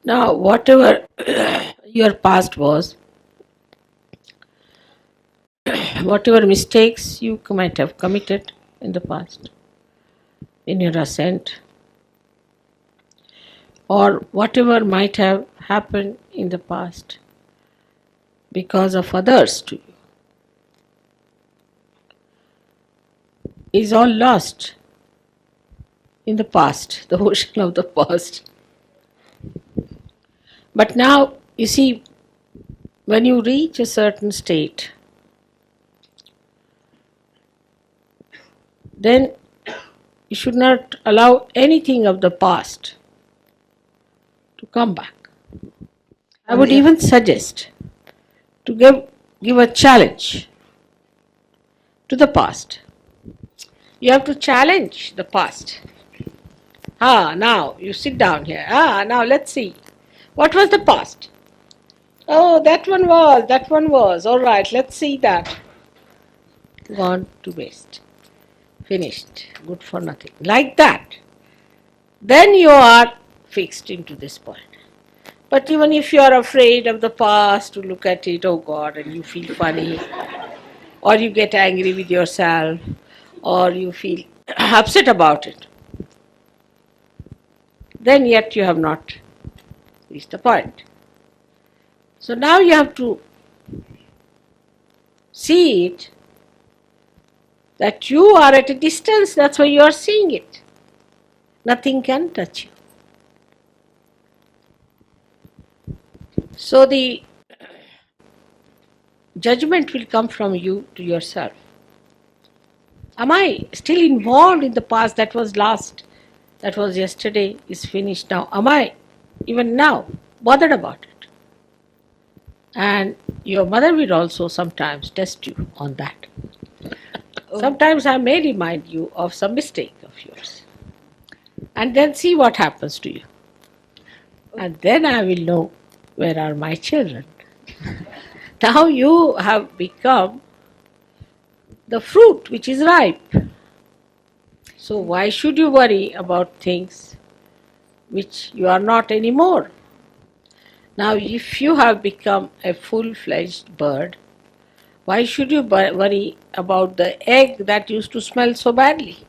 Now, whatever your past was, whatever mistakes you might have committed in the past, in your ascent, or whatever might have happened in the past because of others to you, is all lost in the past, the ocean of the past. But now, you see, when you reach a certain state, then you should not allow anything of the past to come back. I would even suggest to give a challenge to the past. You have to challenge the past. Now you sit down here. Now let's see. What was the past? Oh, that one was. All right, let's see that. Gone to waste. Finished. Good for nothing. Like that. Then you are fixed into this point. But even if you are afraid of the past, to look at it, oh God, and you feel funny, or you get angry with yourself, or you feel upset about it, then yet you have not reached the point. So now you have to see it that you are at a distance, that's why you are seeing it. Nothing can touch you. So the judgment will come from you to yourself. Am I still involved in the past that was last, that was yesterday, is finished now? Am I even now bothered about it? And your mother will also sometimes test you on that. Sometimes I may remind you of some mistake of yours. And then see what happens to you. And then I will know where are my children. Now you have become the fruit which is ripe. So why should you worry about things which you are not anymore? Now if you have become a full-fledged bird, why should you worry about the egg that used to smell so badly?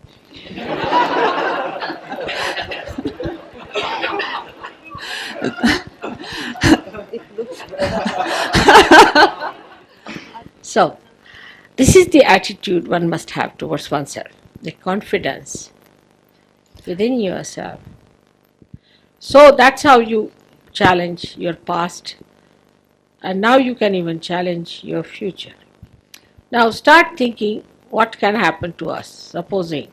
So, this is the attitude one must have towards oneself, the confidence within yourself. So that's how you challenge your past, and now you can even challenge your future. Now start thinking what can happen to us, supposing,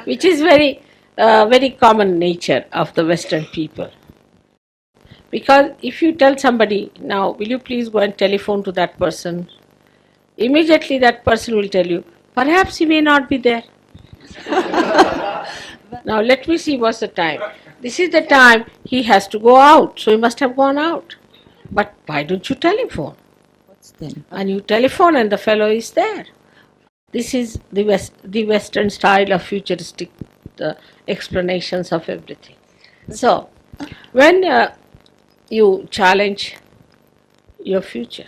which is very common nature of the Western people. Because if you tell somebody, now will you please go and telephone to that person, immediately that person will tell you, perhaps he may not be there. Now let me see what's the time. This is the time he has to go out, so he must have gone out. But why don't you telephone? And you telephone and the fellow is there. This is the Western style of futuristic explanations of everything. So, when you challenge your future,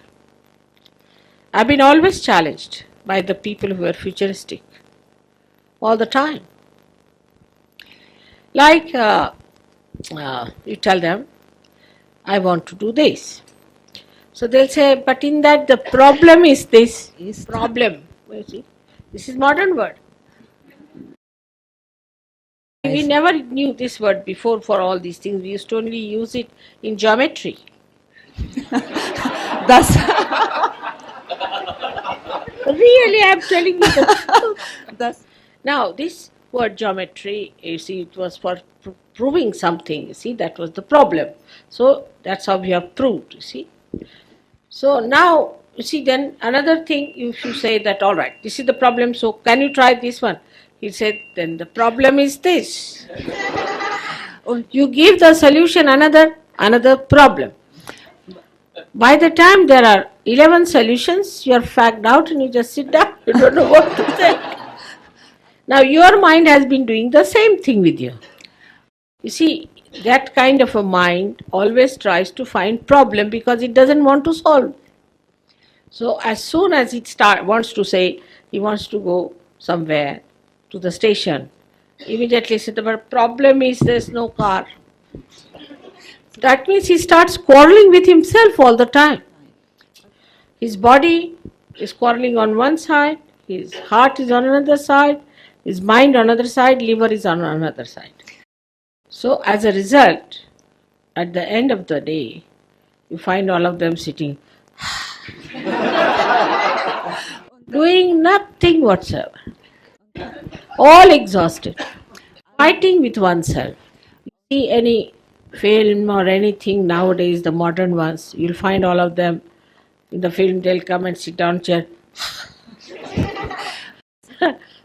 I've been always challenged by the people who are futuristic all the time. Like you tell them, I want to do this. So they'll say, but in that the problem is this. Problem. You see? This is modern word. We never knew this word before for all these things. We used to only use it in geometry. Thus, Really, I'm telling you the truth. thus, Now, this word geometry, you see, it was for proving something. You see, that was the problem. So that's how we have proved, you see. So now, you see, then another thing, if you say that, all right, this is the problem, so can you try this one? He said, then the problem is this. You give the solution another problem. By the time there are 11 solutions, you are fagged out and you just sit down. You don't know what to say. Now your mind has been doing the same thing with you. You see, That kind of a mind always tries to find problem because it doesn't want to solve. So as soon as it wants to say he wants to go somewhere to the station, immediately say the problem is there's no car. That means he starts quarreling with himself all the time. His body is quarreling on one side, his heart is on another side, his mind on another side, liver is on another side. So as a result, at the end of the day, you find all of them sitting, doing nothing whatsoever, all exhausted, fighting with oneself. See any film or anything nowadays, the modern ones, you'll find all of them in the film, they'll come and sit down chair.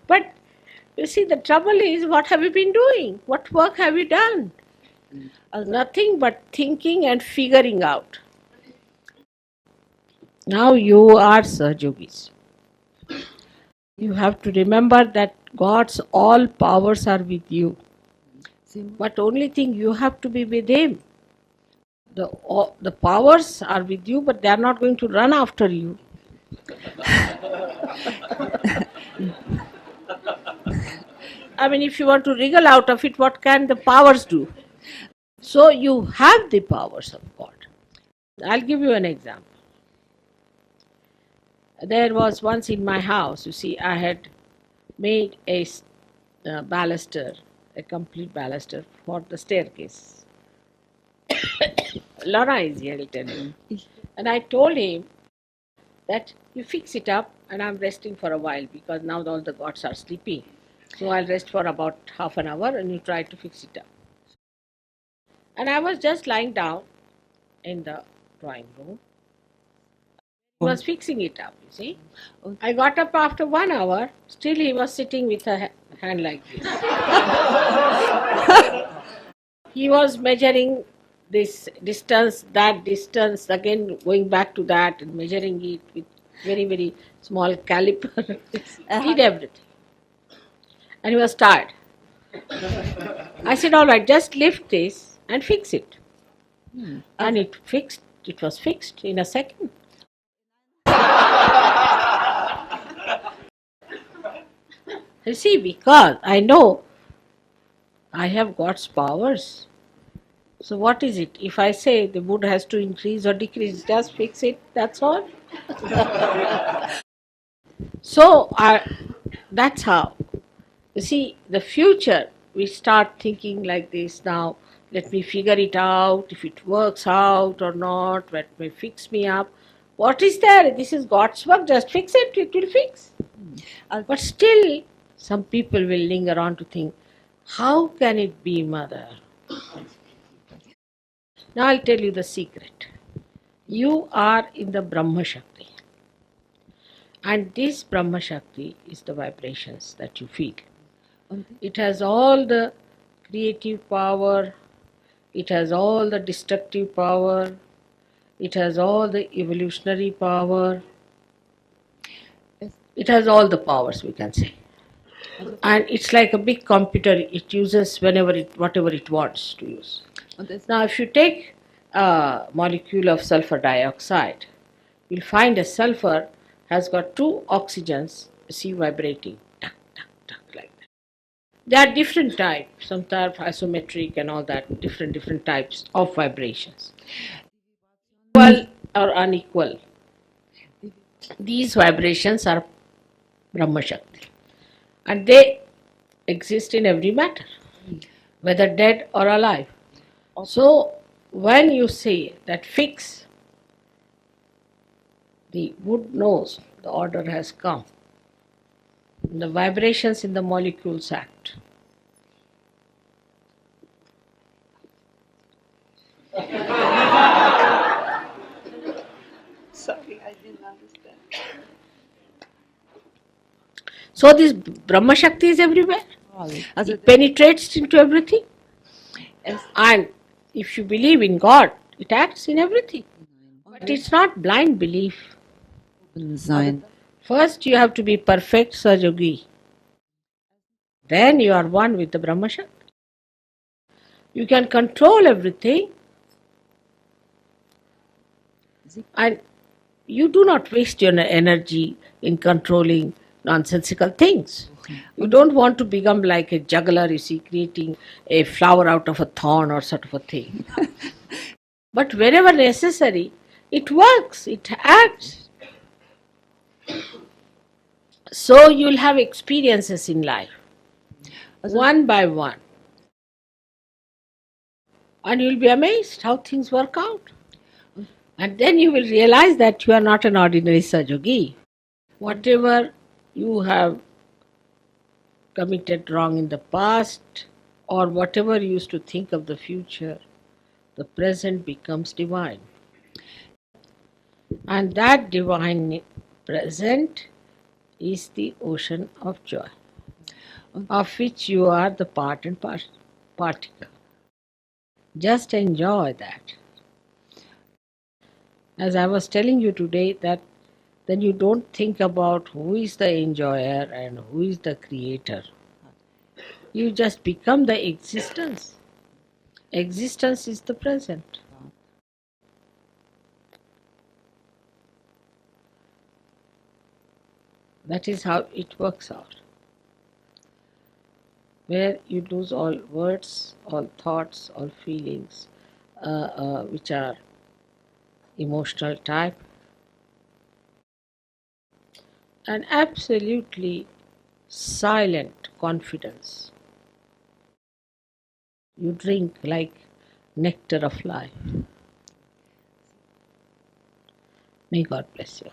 But you see, the trouble is, what have you been doing? What work have you done? Nothing but thinking and figuring out. Now you are Sahajogis. You have to remember that God's all powers are with you. But only thing you have to be with Him. The powers are with you, but they are not going to run after you. I mean, if you want to wriggle out of it, what can the powers do? So you have the powers of God. I'll give you an example. There was once in my house, you see, I had made a baluster, a complete baluster for the staircase. Lana is here, I'll tell you. And I told him that you fix it up and I'm resting for a while because now all the gods are sleeping. So I'll rest for about half an hour and you try to fix it up. And I was just lying down in the drawing room. He was fixing it up, you see. I got up after 1 hour, still he was sitting with a hand like this. He was measuring this distance, that distance, again going back to that and measuring it with very, very small caliper. Did everything. And he was tired. I said, all right, just lift this and fix it. And it was fixed in a second. You see, because I know I have God's powers. So what is it? If I say the wood has to increase or decrease, just fix it, that's all. So that's how. You see, the future, we start thinking like this now. Let me figure it out, if it works out or not, let me fix me up. What is there? This is God's work, just fix it, it will fix. But still, some people will linger on to think, how can it be, Mother? Now I'll tell you the secret. You are in the Brahma Shakti. And this Brahma Shakti is the vibrations that you feel. It has all the creative power, it has all the destructive power, it has all the evolutionary power, it has all the powers, we can say. And it's like a big computer, it uses whatever it wants to use. Now if you take a molecule of sulfur dioxide, you'll find a sulfur has got 2 oxygens, see, vibrating, tuck, tuck, tuck, like that. There are different types, some type isometric and all that, different types of vibrations. Equal or unequal. These vibrations are Brahma Shakti. And they exist in every matter, whether dead or alive. So when you say that fix, the wood knows the order has come. The vibrations in the molecules act. Sorry, I didn't understand. So this Brahma Shakti is everywhere. It penetrates into everything. And if you believe in God, it acts in everything. But it's not blind belief. First you have to be perfect Sahajogi. Then you are one with the Brahma Shakti. You can control everything, and you do not waste your energy in controlling nonsensical things. You don't want to become like a juggler, you see, creating a flower out of a thorn or sort of a thing. But wherever necessary, it works, it acts. So you'll have experiences in life, one by one. And you'll be amazed how things work out. And then you will realize that you are not an ordinary Sajogi. Whatever you have committed wrong in the past, or whatever you used to think of the future, the present becomes divine. And that divine present is the ocean of joy, of which you are the part and particle. Just enjoy that. As I was telling you today, that then you don't think about who is the enjoyer and who is the creator. You just become the existence. Existence is the present. That is how it works out. Where you lose all words, all thoughts, all feelings, which are emotional type, and absolutely silent confidence. You drink like nectar of life. May God bless you.